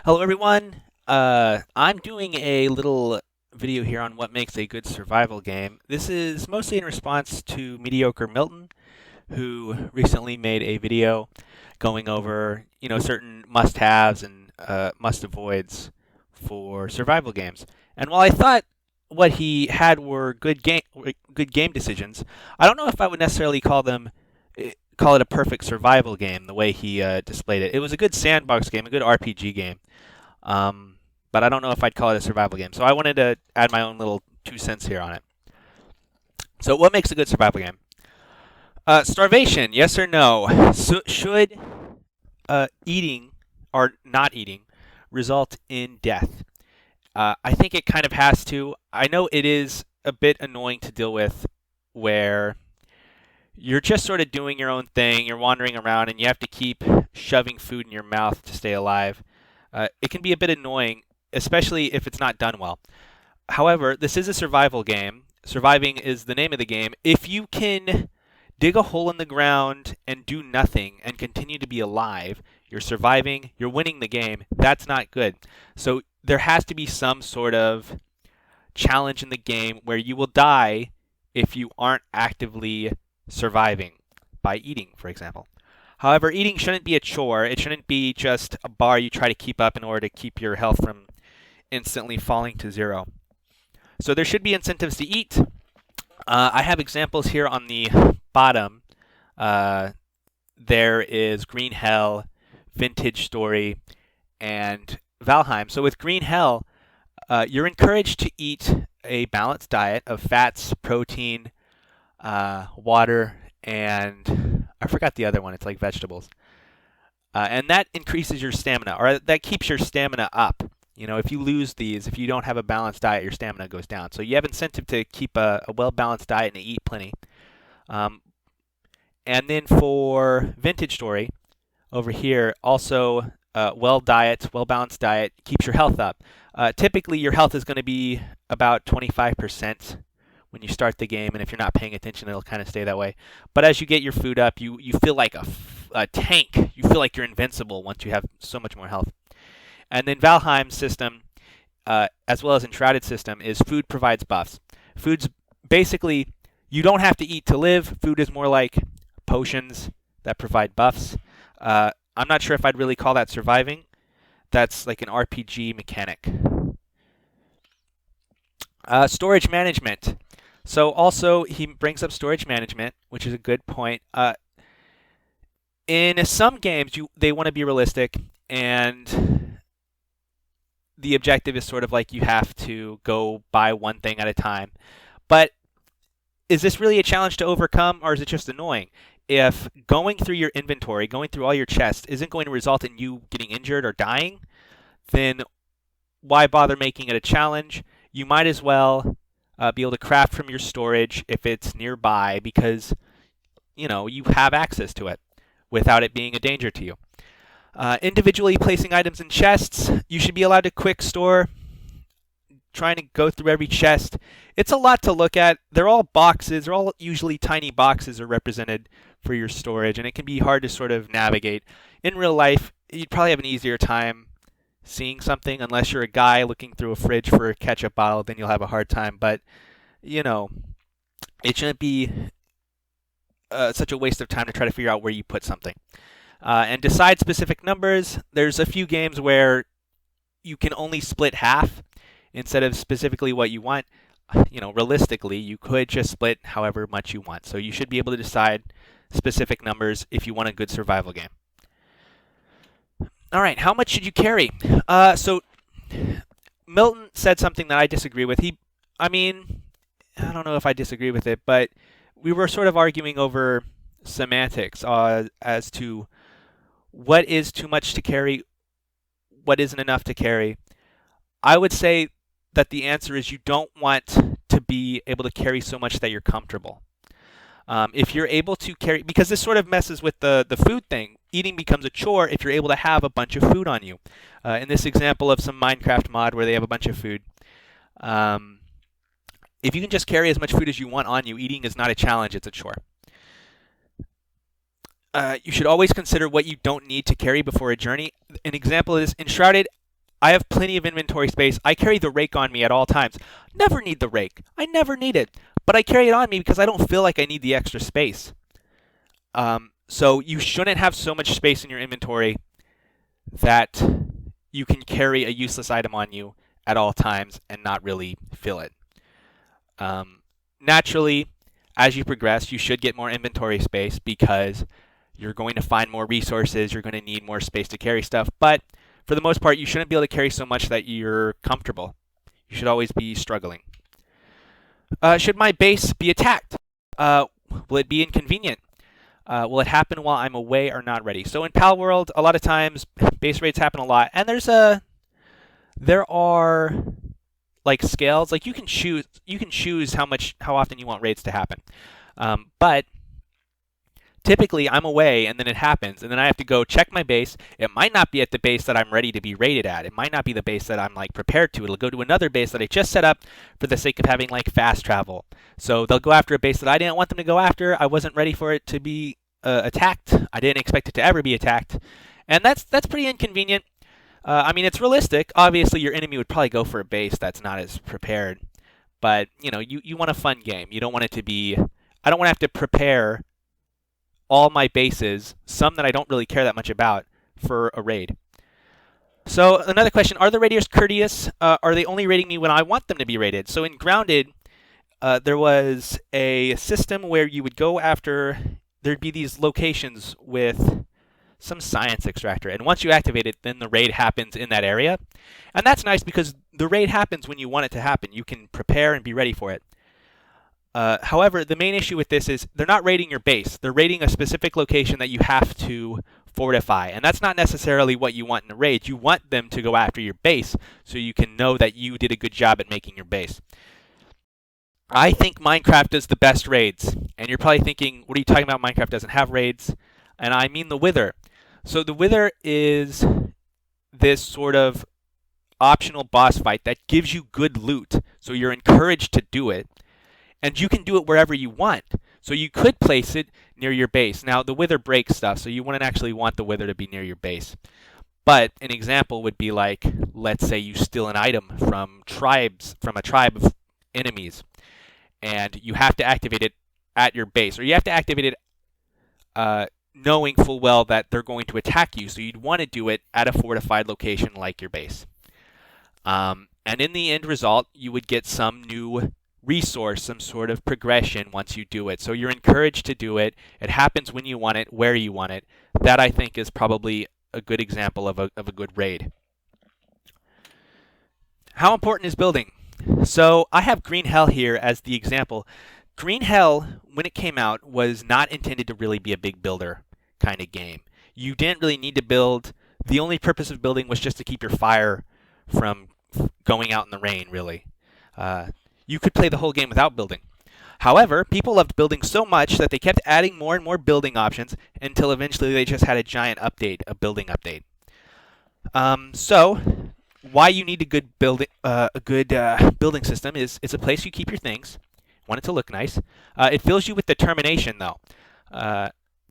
Hello, everyone. I'm doing a little video here on what makes a good survival game. This is mostly in response to Mediocre Milton, who recently made a video going over, certain must-haves and must-avoids for survival games. And while I thought what he had were good game decisions, I don't know if I would necessarily call it a perfect survival game the way he displayed it. It was a good sandbox game, a good RPG game. But I don't know if I'd call it a survival game. So I wanted to add my own little 2 cents here on it. So what makes a good survival game? Starvation, yes or no? Should eating or not eating result in death? I think it kind of has to. I know it is a bit annoying to deal with where you're just sort of doing your own thing, you're wandering around, and you have to keep shoving food in your mouth to stay alive. It can be a bit annoying, especially if it's not done well. However, this is a survival game. Surviving is the name of the game. If you can dig a hole in the ground and do nothing and continue to be alive, you're surviving, you're winning the game. That's not good. So there has to be some sort of challenge in the game where you will die if you aren't actively surviving by eating, for example. However, eating shouldn't be a chore. It shouldn't be just a bar you try to keep up in order to keep your health from instantly falling to zero. So there should be incentives to eat. I have examples here on the bottom. There is Green Hell, Vintage Story, and Valheim. So with Green Hell, you're encouraged to eat a balanced diet of fats, protein, water, and I forgot the other one. It's like vegetables. And that increases your stamina, or that keeps your stamina up. If you lose these, if you don't have a balanced diet, your stamina goes down. So you have incentive to keep a well-balanced diet and eat plenty. And then for Vintage Story, over here, also well-balanced diet keeps your health up. Typically, your health is going to be about 25% when you start the game, and if you're not paying attention, it'll kind of stay that way. But as you get your food up, you feel like a tank. You feel like you're invincible once you have so much more health. And then Valheim's system, as well as Enshrouded system, is food provides buffs. Food's basically, you don't have to eat to live. Food is more like potions that provide buffs. I'm not sure if I'd really call that surviving. That's like an RPG mechanic. Storage management. So also he brings up storage management, which is a good point. In some games, they want to be realistic, and the objective is sort of like you have to go buy one thing at a time. But is this really a challenge to overcome, or is it just annoying? If going through your inventory, going through all your chests, isn't going to result in you getting injured or dying, then why bother making it a challenge? You might as well be able to craft from your storage if it's nearby because you have access to it without it being a danger to you. Individually placing items in chests, you should be allowed to quick store. Trying to go through every chest, it's a lot to look at. They're all boxes. They're all usually tiny boxes are represented for your storage, and it can be hard to sort of navigate. In real life, you'd probably have an easier time seeing something unless you're a guy looking through a fridge for a ketchup bottle. Then you'll have a hard time. But it shouldn't be such a waste of time to try to figure out where you put something. And decide specific numbers. There's a few games where you can only split half instead of specifically what you want. Realistically, you could just split however much you want. So you should be able to decide specific numbers if you want a good survival game. All right, how much should you carry? So Milton said something that I disagree with. I don't know if I disagree with it, but we were sort of arguing over semantics as to what is too much to carry, what isn't enough to carry. I would say that the answer is you don't want to be able to carry so much that you're comfortable. If you're able to carry, because this sort of messes with the food thing, eating becomes a chore if you're able to have a bunch of food on you. In this example of some Minecraft mod where they have a bunch of food, if you can just carry as much food as you want on you, eating is not a challenge, it's a chore. You should always consider what you don't need to carry before a journey. An example is Enshrouded. I have plenty of inventory space. I carry the rake on me at all times. Never need the rake. I never need it. But I carry it on me because I don't feel like I need the extra space. So you shouldn't have so much space in your inventory that you can carry a useless item on you at all times and not really feel it. Naturally, as you progress, you should get more inventory space because you're going to find more resources. You're going to need more space to carry stuff. But for the most part, you shouldn't be able to carry so much that you're comfortable. You should always be struggling. Should my base be attacked? Will it be inconvenient? Will it happen while I'm away or not ready? So in Palworld, a lot of times base raids happen a lot, and there are like scales. Like you can choose how often you want raids to happen. But typically I'm away and then it happens, and then I have to go check my base. It might not be at the base that I'm ready to be raided at. It might not be the base that I'm like prepared to. It'll go to another base that I just set up for the sake of having like fast travel. So they'll go after a base that I didn't want them to go after. I wasn't ready for it to be attacked. I didn't expect it to ever be attacked. And that's pretty inconvenient. I mean, it's realistic. Obviously, your enemy would probably go for a base that's not as prepared. But, you want a fun game. You don't want it to be... I don't want to have to prepare all my bases, some that I don't really care that much about, for a raid. So, another question. Are the raiders courteous? Are they only raiding me when I want them to be raided? So, in Grounded, there was a system where you would go after... There'd be these locations with some science extractor, and once you activate it, then the raid happens in that area. And that's nice because the raid happens when you want it to happen. You can prepare and be ready for it. However, the main issue with this is they're not raiding your base. They're raiding a specific location that you have to fortify, and that's not necessarily what you want in a raid. You want them to go after your base so you can know that you did a good job at making your base. I think Minecraft does the best raids. And you're probably thinking, what are you talking about? Minecraft doesn't have raids. And I mean the Wither. So the Wither is this sort of optional boss fight that gives you good loot. So you're encouraged to do it. And you can do it wherever you want. So you could place it near your base. Now, the Wither breaks stuff, so you wouldn't actually want the Wither to be near your base. But an example would be like, let's say you steal an item from a tribe of enemies. And you have to activate it at your base, or you have to activate it knowing full well that they're going to attack you. So you'd want to do it at a fortified location like your base. And in the end result, you would get some new resource, some sort of progression once you do it. So you're encouraged to do it. It happens when you want it, where you want it. That, I think, is probably a good example of a good raid. How important is building? So I have Green Hell here as the example. Green Hell, when it came out, was not intended to really be a big builder kind of game. You didn't really need to build. The only purpose of building was just to keep your fire from going out in the rain, really. You could play the whole game without building. However, people loved building so much that they kept adding more and more building options until eventually they just had a giant update, a building update. So why you need a good building system is it's a place you keep your things. Want it to look nice. It fills you with determination, though.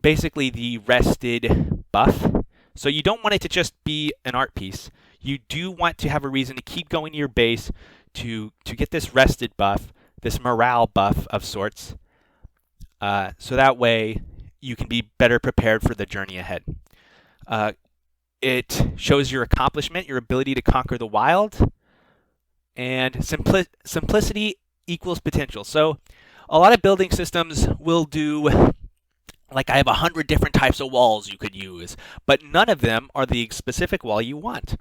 Basically, the rested buff. So you don't want it to just be an art piece. You do want to have a reason to keep going to your base to get this rested buff, this morale buff of sorts. So that way you can be better prepared for the journey ahead. It shows your accomplishment, your ability to conquer the wild, and simplicity equals potential. So a lot of building systems will do, like I have 100 different types of walls you could use, but none of them are the specific wall you want.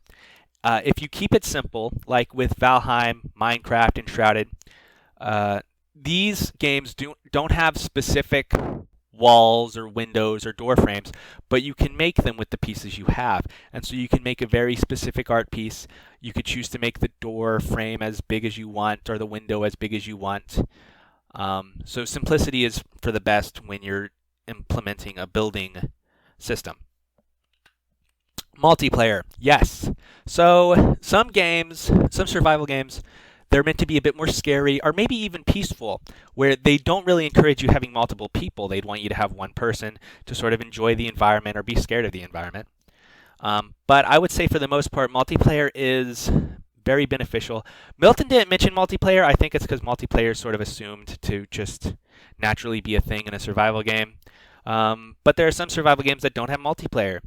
If you keep it simple, like with Valheim, Minecraft, and Shrouded, these games don't have specific walls or windows or door frames, but you can make them with the pieces you have. And so you can make a very specific art piece. You could choose to make the door frame as big as you want or the window as big as you want. So simplicity is for the best when you're implementing a building system. Multiplayer, yes. So some survival games, they're meant to be a bit more scary or maybe even peaceful, where they don't really encourage you having multiple people. They'd want you to have one person to sort of enjoy the environment or be scared of the environment. But I would say for the most part, multiplayer is very beneficial. Milton didn't mention multiplayer. I think it's because multiplayer is sort of assumed to just naturally be a thing in a survival game. But there are some survival games that don't have multiplayer.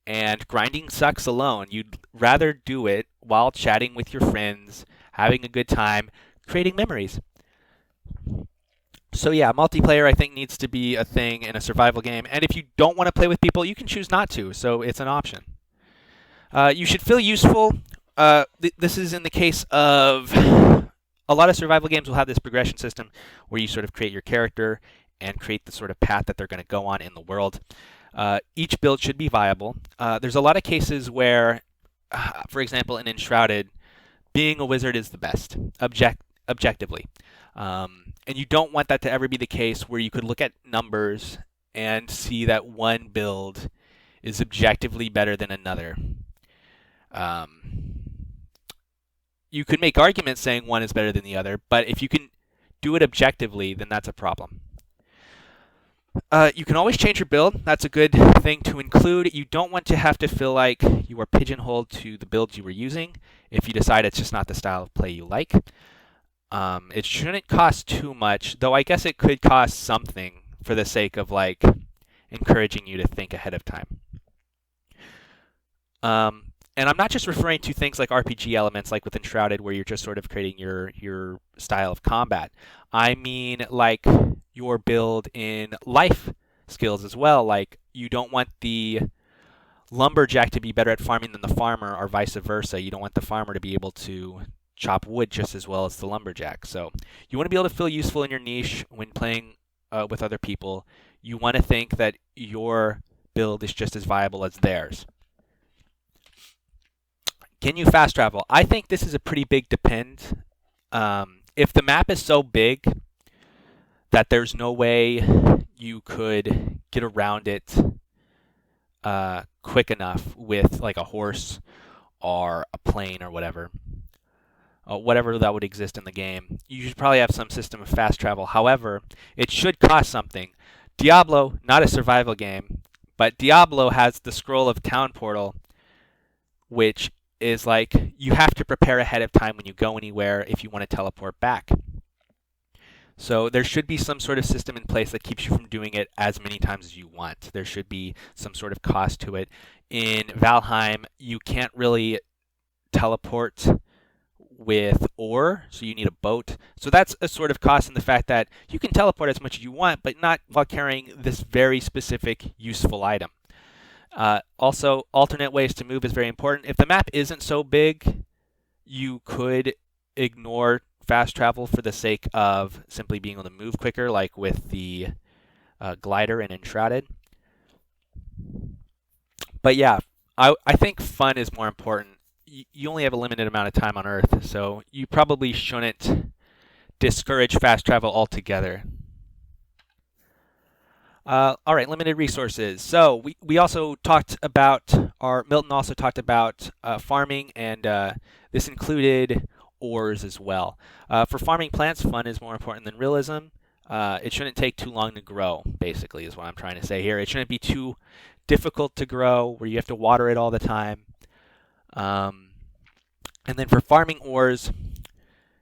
And grinding sucks alone. You'd rather do it while chatting with your friends, having a good time, creating memories. So yeah, multiplayer I think needs to be a thing in a survival game. And if you don't want to play with people, you can choose not to. So it's an option. You should feel useful. This is in the case of a lot of survival games will have this progression system where you sort of create your character and create the sort of path that they're going to go on in the world. Each build should be viable. There's a lot of cases where, for example, in Enshrouded, being a wizard is the best, objectively. And you don't want that to ever be the case where you could look at numbers and see that one build is objectively better than another. You could make arguments saying one is better than the other, but if you can do it objectively, then that's a problem. You can always change your build. That's a good thing to include. You don't want to have to feel like you are pigeonholed to the build you were using if you decide it's just not the style of play you like. It shouldn't cost too much, though I guess it could cost something for the sake of like encouraging you to think ahead of time. And I'm not just referring to things like RPG elements like with Enshrouded where you're just sort of creating your style of combat. I mean like your build in life skills as well. Like you don't want the lumberjack to be better at farming than the farmer or vice versa. You don't want the farmer to be able to chop wood just as well as the lumberjack. So you want to be able to feel useful in your niche when playing with other people. You want to think that your build is just as viable as theirs. Can you fast travel? I think this is a pretty big depend. If the map is so big that there's no way you could get around it quick enough with like a horse or a plane or whatever that would exist in the game, you should probably have some system of fast travel. However, it should cost something. Diablo, not a survival game, but Diablo has the Scroll of Town Portal, which is like you have to prepare ahead of time when you go anywhere if you want to teleport back. So there should be some sort of system in place that keeps you from doing it as many times as you want. There should be some sort of cost to it. In Valheim, you can't really teleport with ore, so you need a boat. So that's a sort of cost in the fact that you can teleport as much as you want, but not while carrying this very specific useful item. Also, alternate ways to move is very important. If the map isn't so big, you could ignore fast travel for the sake of simply being able to move quicker, like with the glider in Enshrouded. But yeah, I think fun is more important. You only have a limited amount of time on Earth, so you probably shouldn't discourage fast travel altogether. All right, limited resources. So we also talked about, or Milton also talked about farming, and this included ores as well. For farming plants, fun is more important than realism. It shouldn't take too long to grow, basically, is what I'm trying to say here. It shouldn't be too difficult to grow, where you have to water it all the time. And then for farming ores,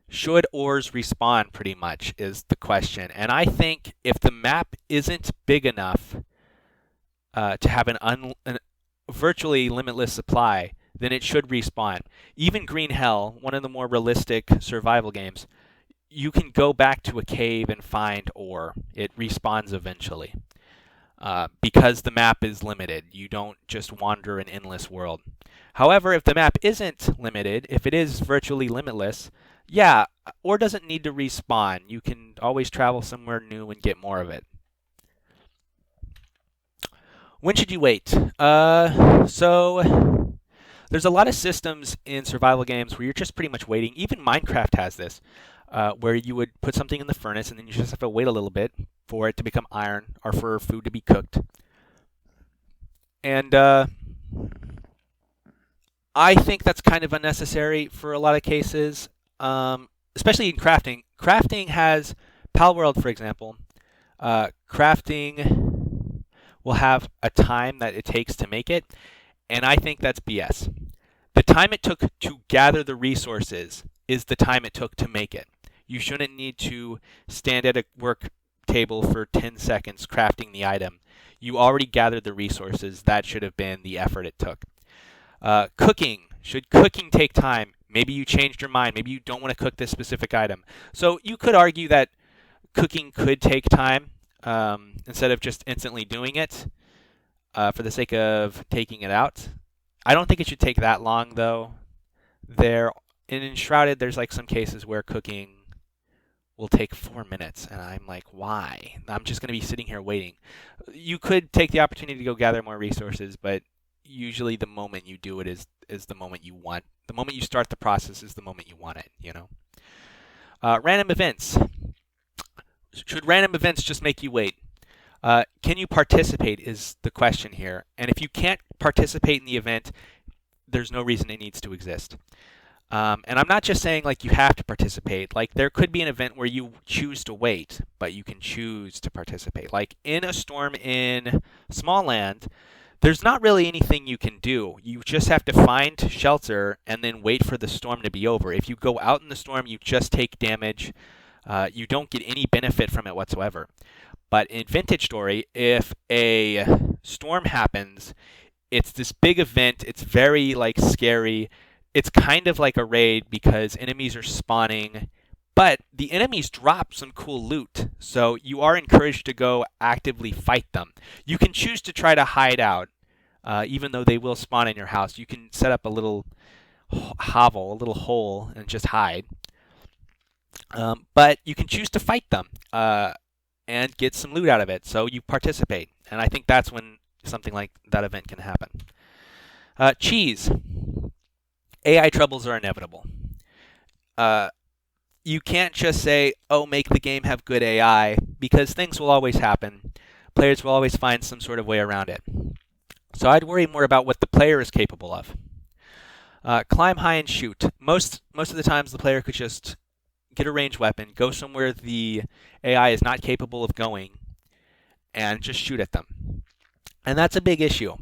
should ores respawn pretty much is the question. And I think if the map isn't big enough to have an virtually limitless supply, then it should respawn. Even Green Hell, one of the more realistic survival games, you can go back to a cave and find ore. It respawns eventually. Because the map is limited. You don't just wander an endless world. However, if the map isn't limited, if it is virtually limitless, yeah, ore doesn't need to respawn. You can always travel somewhere new and get more of it. When should you wait? So there's a lot of systems in survival games where you're just pretty much waiting. Even Minecraft has this, where you would put something in the furnace and then you just have to wait a little bit for it to become iron or for food to be cooked. And I think that's kind of unnecessary for a lot of cases, especially in crafting. Crafting has Palworld, for example. Crafting will have a time that it takes to make it, And I think that's BS. The time it took to gather the resources is the time it took to make it. You shouldn't need to stand at a work table for 10 seconds crafting the item. You already gathered the resources. That should have been the effort it took. Cooking. Should cooking take time? Maybe you changed your mind. Maybe you don't want to cook this specific item. So you could argue that cooking could take time instead of just instantly doing it for the sake of taking it out. I don't think it should take that long, though. In Enshrouded, there's like some cases where cooking will take 4 minutes, and I'm like, why? I'm just going to be sitting here waiting. You could take the opportunity to go gather more resources, but usually the moment you do it is the moment you want. The moment you start the process is the moment you want it, you know. Random events. Should random events just make you wait? Can you participate is the question here. And if you can't participate in the event, there's no reason it needs to exist. And I'm not just saying like you have to participate. Like there could be an event where you choose to wait, but you can choose to participate. Like in a storm in Smallland, there's not really anything you can do. You just have to find shelter and then wait for the storm to be over. If you go out in the storm, you just take damage. You don't get any benefit from it whatsoever. But in Vintage Story, if a storm happens, it's this big event. It's very like scary. It's kind of like a raid because enemies are spawning, but the enemies drop some cool loot. So you are encouraged to go actively fight them. You can choose to try to hide out, even though they will spawn in your house. You can set up a little hovel, a little hole, and just hide. But you can choose to fight them and get some loot out of it. So you participate. And I think that's when something like that event can happen. Cheese. AI troubles are inevitable. You can't just say, oh, make the game have good AI, because things will always happen. Players will always find some sort of way around it. So I'd worry more about what the player is capable of. Climb high and shoot. Most of the times the player could just get a ranged weapon, go somewhere the AI is not capable of going, and just shoot at them. And that's a big issue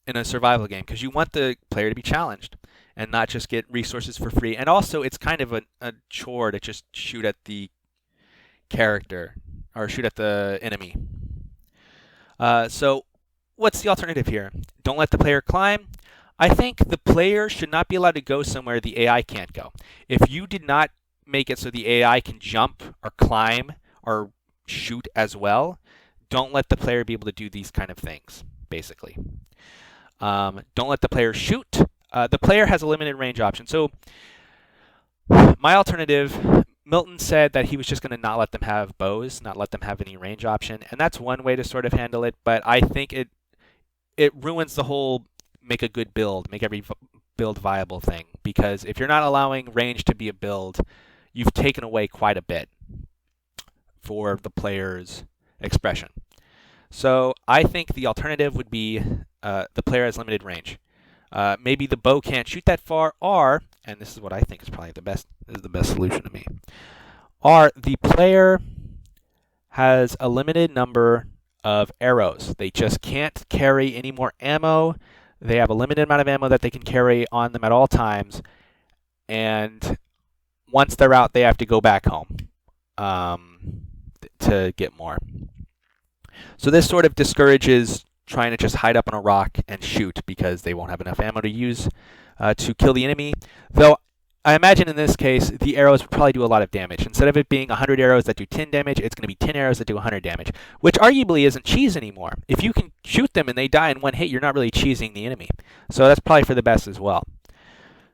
in a survival game, because you want the player to be challenged and not just get resources for free. And also, it's kind of a chore to just shoot at the character or shoot at the enemy. So what's the alternative here? Don't let the player climb. I think the player should not be allowed to go somewhere the AI can't go. If you did not make it so the AI can jump or climb or shoot as well, don't let the player be able to do these kind of things, basically. Don't let the player shoot. The player has a limited range option. So my alternative, Milton said that he was just going to not let them have bows, not let them have any range option. And that's one way to sort of handle it. But I think it ruins the whole make a good build, make every build viable thing. Because if you're not allowing range to be a build, you've taken away quite a bit for the player's expression. So I think the alternative would be the player has limited range. Maybe the bow can't shoot that far, or, and this is what I think is probably the best solution to me, or the player has a limited number of arrows. They just can't carry any more ammo. They have a limited amount of ammo that they can carry on them at all times, and once they're out, they have to go back home to get more. So this sort of discourages trying to just hide up on a rock and shoot because they won't have enough ammo to use to kill the enemy. Though I imagine in this case, the arrows would probably do a lot of damage. Instead of it being 100 arrows that do 10 damage, it's going to be 10 arrows that do 100 damage, which arguably isn't cheese anymore. If you can shoot them and they die in one hit, you're not really cheesing the enemy. So that's probably for the best as well.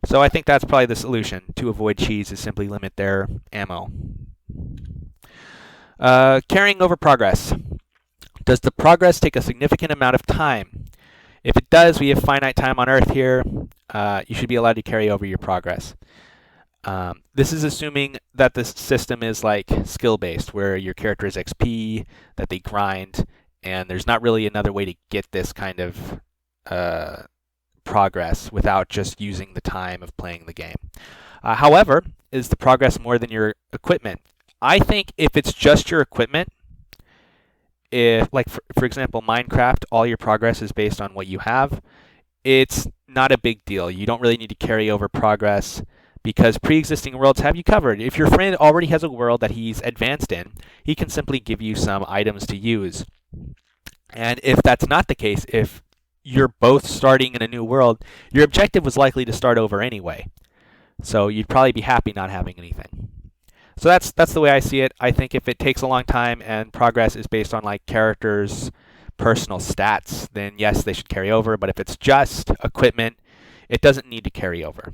So I think that's probably the solution to avoid cheese, is simply limit their ammo. Carrying over progress. Does the progress take a significant amount of time? If it does, we have finite time on Earth here. You should be allowed to carry over your progress. This is assuming that the system is like skill-based, where your character is XP, that they grind, and there's not really another way to get this kind of progress without just using the time of playing the game. However, is the progress more than your equipment? I think if it's just your equipment, if, like for example, Minecraft, all your progress is based on what you have, it's not a big deal. You don't really need to carry over progress because pre-existing worlds have you covered. If your friend already has a world that he's advanced in, he can simply give you some items to use. And if that's not the case, if you're both starting in a new world, your objective was likely to start over anyway. So you'd probably be happy not having anything. So that's the way I see it. I think if it takes a long time and progress is based on like characters' personal stats, then yes, they should carry over. But if it's just equipment, it doesn't need to carry over.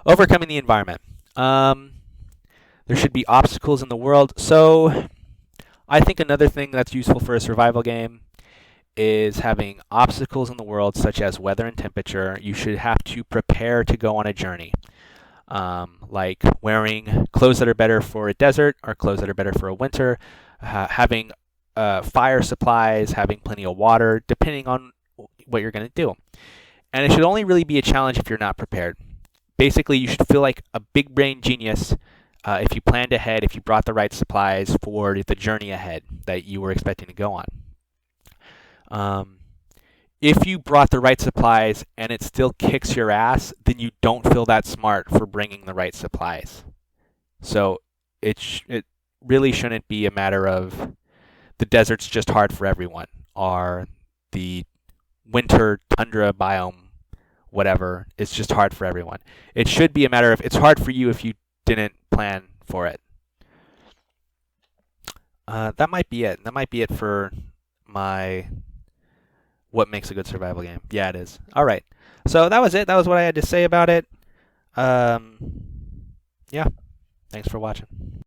Overcoming the environment. There should be obstacles in the world. So I think another thing that's useful for a survival game is having obstacles in the world such as weather and temperature. You should have to prepare to go on a journey. Like wearing clothes that are better for a desert or clothes that are better for a winter, having fire supplies, having plenty of water, depending on what you're going to do. And it should only really be a challenge if you're not prepared. Basically, you should feel like a big brain genius if you planned ahead, if you brought the right supplies for the journey ahead that you were expecting to go on. If you brought the right supplies and it still kicks your ass, then you don't feel that smart for bringing the right supplies. So it really shouldn't be a matter of the desert's just hard for everyone, or the winter tundra biome, whatever, is just hard for everyone. It should be a matter of it's hard for you if you didn't plan for it. That might be it. That might be it for my what makes a good survival game. Yeah, it is. All right. So that was it. That was what I had to say about it. Yeah. Thanks for watching.